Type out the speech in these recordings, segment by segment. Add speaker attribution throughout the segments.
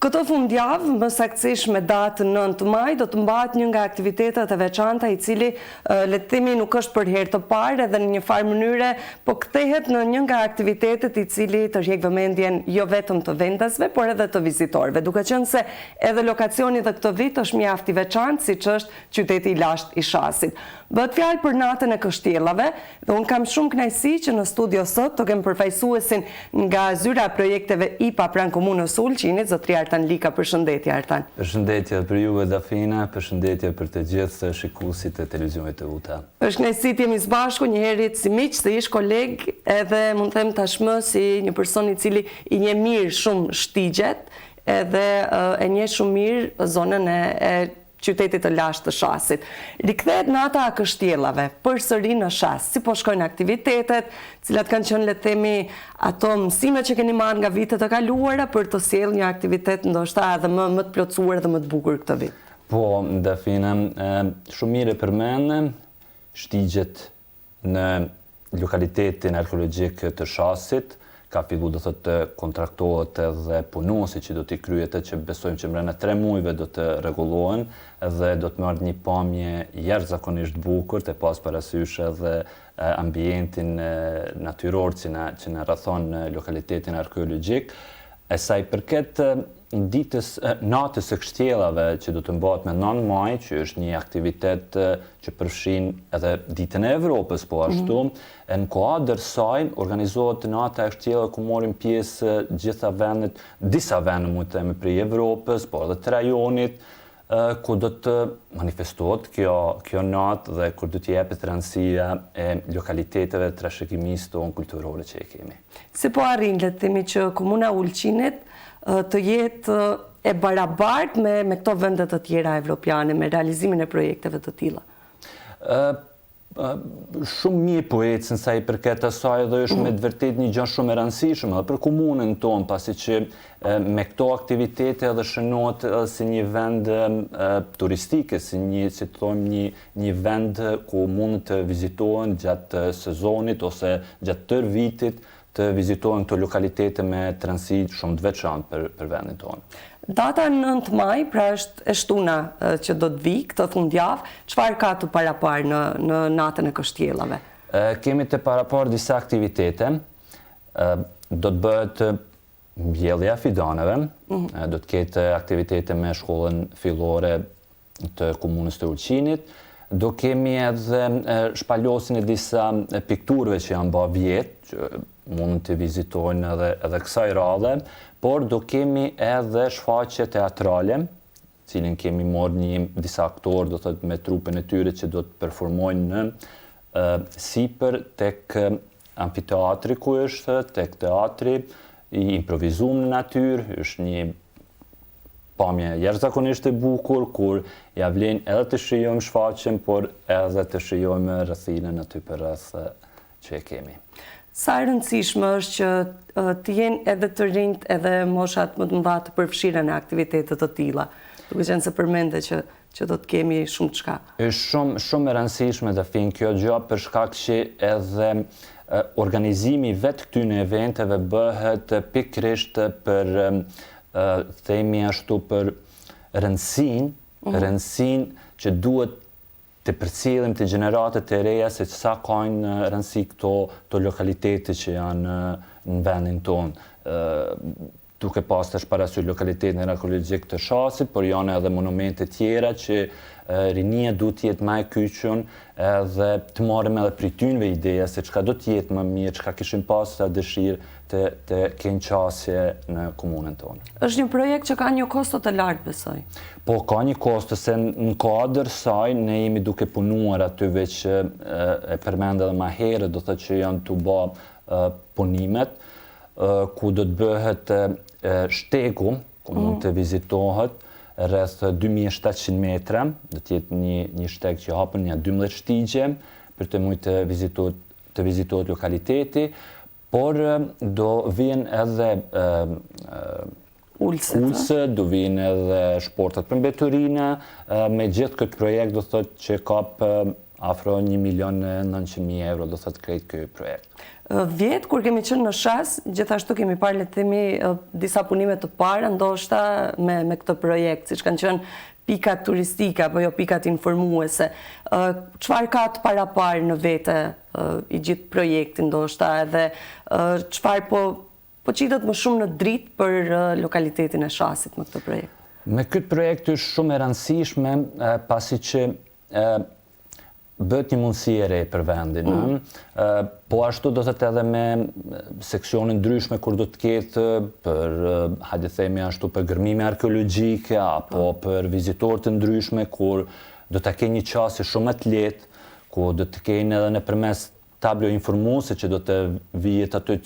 Speaker 1: Këtë fundjavë, më saktësisht me datën 9 maj, do të mbahet një nga aktivitetet e veçanta i cili le të themi nuk është për herë të parë edhe në një farë mënyre, po kthehet në një nga aktivitetet i cili tërheq vëmendjen jo vetëm të vendasve, por edhe të vizitorëve, duke qenë se edhe lokacioni dhe këtë vit është mjaft i veçantë, siç është qyteti i lashtë i Shasit. Bëhet fjalë për natën e Kështjellave dhe unë kam shumë kënaqësi që në studio sot të kem përfaqësuesin nga zyra e projekteve IPA pranë komunës Ulqinit, zotëri Artan Lika. Përshëndetje, Artan.
Speaker 2: Përshëndetje për juve, Dafina, përshëndetje për të gjithë shikuesit e televizionit të UTA.
Speaker 1: Është kënaqësi të jemi së bashku, një herë si miq, se ish koleg, edhe mund të them tashmë si një person i cili i njeh mirë shumë shtigjet, edhe e njeh shumë mirë zonën e qytetit të lashtë të Shasit. Rikthehet nata e Kështjellave përsëri në Shas. Si po shkojnë aktivitetet, cilat kanë qenë le të themi ato mësime që keni marrë nga vitet e kaluara për të sjellë një aktivitet ndoshta edhe më të plotësuar dhe më të bukur këtë vit?
Speaker 2: Po, Dafina, shumë mirë përmend shtigjet në lokalitetin arkeologjik të Shasit. Ka fillu do të kontraktohet edhe punosi që do t'i kryet, që besojmë që mbrana 3 muajve do të rregullohen dhe do të marrë një pamje jashtëzakonisht bukur, të pas parasysh edhe ambientin natyror që na rrethon lokalitetin arkeologjik. E sa i përket natës së Kështjellave që do të mbahet me 9 maj, që është një aktivitet që përfshin edhe ditën e Evropës, po ashtu, në kuadër saj organizohet nata e Kështjellave ku morin pjesë gjitha vendet, disa vende mund të themi prej Evropës, por edhe të rajonit, ku do të manifestohet kjo natë dhe kur do të jepet rëndësia e lokaliteteve trashëgimisë tonë kulturore që e kemi.
Speaker 1: Si po arrin le të themi që komuna Ulqinit të jetë e barabartë me këto vende të tjera evropiane, me realizimin e projekteve të tilla?
Speaker 2: Shumë mirë po ecën sa i përket asaj dhe është me të vërtet një gjë shumë e rëndësishme edhe për komunën tonë, pasi që me këto aktivitete edhe shënohet si një vend turistike, si të thojmë një vend ku mund të vizitohen gjatë sezonit ose gjatë tërë vitit, të vizitohen këto lokalitete me të rëndësi shumë të veçantë për vendin tonë.
Speaker 1: Data 9 maj, pra është e shtuna që do të vi këtë fundjavë, çfarë ka të paraparë në natën e Kështjellave?
Speaker 2: Kemi të paraparë disa aktivitete. Do të bëhet mbjellja e fidaneve, do të ketë aktivitete me shkollën fillore të komunës të Ulqinit, do kemi edhe shpalosin e disa pikturëve që janë bërë vjetë, që mund të vizitojnë edhe kësaj radhe, por do kemi edhe shfaqje teatrale, cilin kemi marrë disa aktorë do thot me trupin e tyre që do të performojnë në sipër tek amfiteatri ku është, tek teatri i improvizuar në natyrë, është një pamje jashtëzakonisht e bukur, kur ja vlen edhe të shijojmë shfaqjen, por edhe të shijojmë rrethinën aty për rreth që e kemi.
Speaker 1: Sa e rëndësishme është që të jenë edhe të rinjt edhe moshat më të mëdha të përfshira në aktivitete të tilla, duke qenë se përmende që do të kemi shumë çka.
Speaker 2: Është shumë e rëndësishme të finë kjo gjë për shkak që edhe organizimi vetë këtyre eventeve bëhet pikërisht për themi ashtu për rëndësinë që duhet të përcjellim të gjeneratet e reja se sa kanë rëndësi këto lokalitete që janë në vendin tonë. Duke pas tash parasysh lokalitetin arkeologjik të Shasit, por janë edhe monumente tjera që rinia duhet të jetë më e kyçur edhe të marrim edhe prej tyre ideja se çka do të jetë më mirë, çka kishin pasur dëshirë të kenë qasje në komunën tonë.
Speaker 1: Është një projekt që ka një kosto të lartë, besoj.
Speaker 2: Po, ka një kosto, se në kuadër saj ne jemi duke punuar aty veç e përmend edhe më herët, do thotë që janë të bë punimet, ku do të bëhet shtegu, ku mund të vizitohet rreth 2700 metra, do të jetë një shteg që hapën një 12 shtigje për të mujtë të vizitohet lokaliteti, por do vjen edhe ulse, do vjen edhe shportat për mbeturina, me gjithë këtë projekt do thotë që kap afro 1.900.000 euro do thot krejt ky projekt.
Speaker 1: Vjetë, kur kemi qenë në Shas, gjithashtu kemi parë le të themi disa punime të para, ndoshta me këtë projekt, siç kanë qenë pikat turistike apo jo pikat informuese. Çfarë ka të paraparë në vete i gjithë projekti, ndoshta edhe çfarë po qitet më shumë në dritë për lokalitetin e Shasit me këtë projekt?
Speaker 2: Me këtë projekt është shumë e rëndësishme, pasi që bëhet një mundësi e re për vendin. Po ashtu do të të edhe me seksione ndryshme kur do të ketë për, hajde themi ashtu, për gërmime arkeologjike, apo për vizitorë të ndryshme, kur do të ke një qasje shumë të lehtë, ku do të kenë edhe nëpërmes tablo informuese që do të vijet aty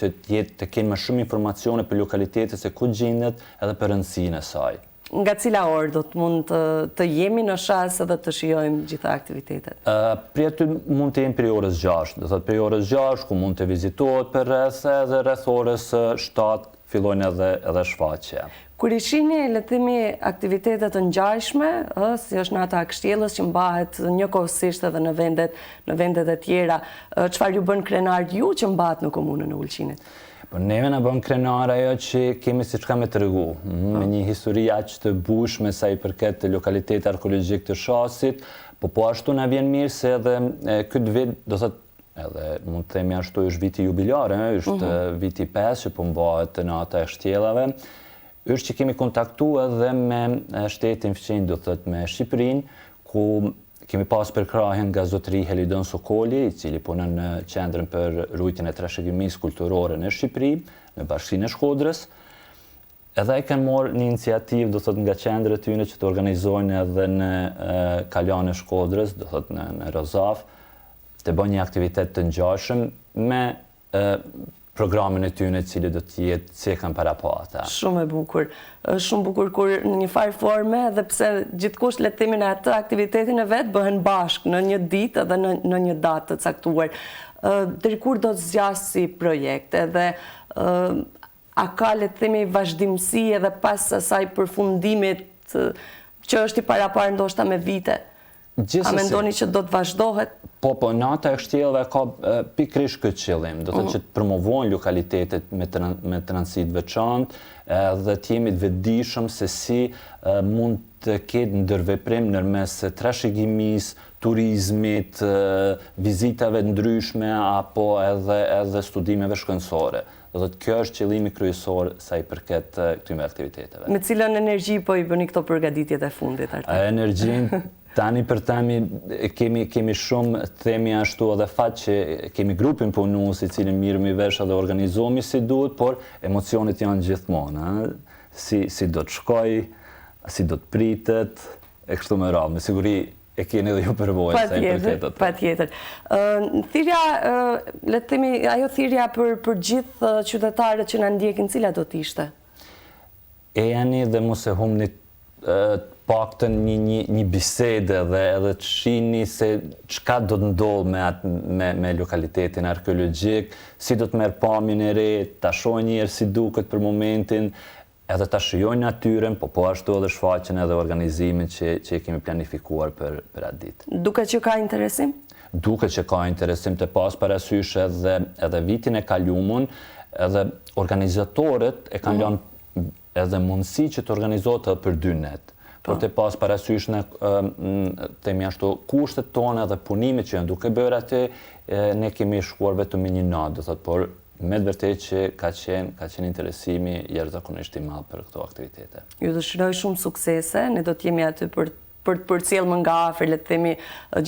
Speaker 2: të kenë më shumë informacione për lokalitetet se ku gjendet edhe për rëndësinë e saj.
Speaker 1: Nga cila orë do të mund të jemi në Shas edhe të shijojmë gjitha aktivitetet?
Speaker 2: Pri aty mund të jemi pri orës 6, do thot pri orës 6, ku mund të vizitohet për rreth, edhe rreth orës 7 fillojnë edhe shfaqja.
Speaker 1: Kur i shihni le të themi aktivitetet të ngjashme, si është nata e kështjellës që mbahet njëkohësisht edhe në vendet e tjera, çfarë ju bën krenar ju që mbahet në komunën e Ulqinit?
Speaker 2: Po neve na bën krenar ajo që kemi siç kam të tregu, me një histori aq të bushme sa i përket lokalitetit arkeologjik të Shasit, po ashtu na vjen mirë se edhe këtë vit do thot edhe mund të themi ashtu është viti jubilar, është viti 5 që po mbahet nata e kështjellave. Është që kemi kontaktuar edhe me shtetin fqinj, do thot me Shqipërinë, ku kemi pas përkrahjen nga zotëri Helidon Sokoli, i cili punon në qendrën për rujtjen e trashëgimisë kulturore në Shqipëri, në Bashkinë e Shkodrës. Edhe ai kanë marrë një iniciativë, do thot nga qendrat tyne që të organizojnë edhe në Kalan e Shkodrës, do thot në Rozaf, të bëjnë një aktivitet të ngjashëm me programin e tyne cili do të jetë si e kanë para pa ata.
Speaker 1: Shumë e bukur. Shumë bukur kur në një farë forme, dhe pse gjithkusht le të themi në atë aktivitetin e vet bëhen bashkë në një ditë edhe në një datë të caktuar. Deri kur do të zgjas si projekt, edhe a ka le të themi vazhdimsi edhe pas asaj përfundimit që është i paraparë ndoshta me vite? A mendoni që do të vazhdohet?
Speaker 2: Po, nata e kështjellëve ka pikërisht këtë qëllim, do të thotë që të promovojnë lokalitetet me të rëndësi të veçantë, dhe të jemi të vetëdijshëm se si mund të ketë ndërveprim ndërmes trashëgimisë, turizmit, vizitave ndryshme apo edhe studimeve shkencore. Do të thotë kjo është qëllimi kryesor sa i përket këtyre aktiviteteve.
Speaker 1: Me cilën energji po i bëni këto përgatitjet e fundit, Artem?
Speaker 2: Energjinë tani për tani kemi shumë, themi ashtu edhe fat që kemi grupin punues i cili mirëmi vesh edhe organizohemi si duhet, por emocionet janë gjithmonë, si do të shkoj, si do të pritet, e kështu me radhë. Me siguri e keni edhe ju përvojë sa i përket atë.
Speaker 1: Patjetër. Thirrja, le të themi, ajo thirrja për gjithë qytetarët që na ndjekin, cila do të ishte?
Speaker 2: Ejani dhe mos e humni paktën një bisede dhe edhe të shihni se çka do të ndodhë me lokalitetin arkeologjik, si do të merr pamjen e re, ta shohin njerëz si duket për momentin, edhe ta shijojnë natyrën, po ashtu edhe shfaqjen edhe organizimin që kemi planifikuar për atë ditë.
Speaker 1: Duket që ka interesim?
Speaker 2: Duket që ka interesim, të pas parasysh edhe vitin e kaluar, edhe organizatorët e kanë lënë edhe mundësi që të organizohet edhe për 2 net. Por të pas parasysh në temi ashtu kushtet tona dhe punimet që janë duke bërë aty, ne kemi shkuar vetëm me 1 natë, do thotë, por me të vërtetë që ka qenë interesimi jashtëzakonisht i madh për këto aktivitete. Ju
Speaker 1: dëshiroj shumë suksese, ne do të jemi aty për të përcjellë më nga afër, le të themi,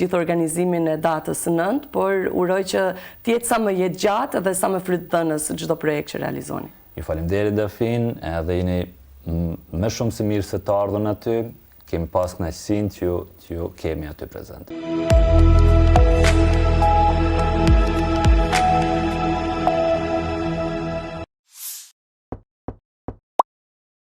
Speaker 1: gjithë organizimin e datës së 9, por uroj që të jetë sa më jetë gjatë dhe sa më frytëdhënës çdo projekt që realizoni.
Speaker 2: Ju faleminderit Dafin, edhe jeni më shumë se mirë se të ardhën aty, kemi pas kënaqësinë që ju kemi aty prezent.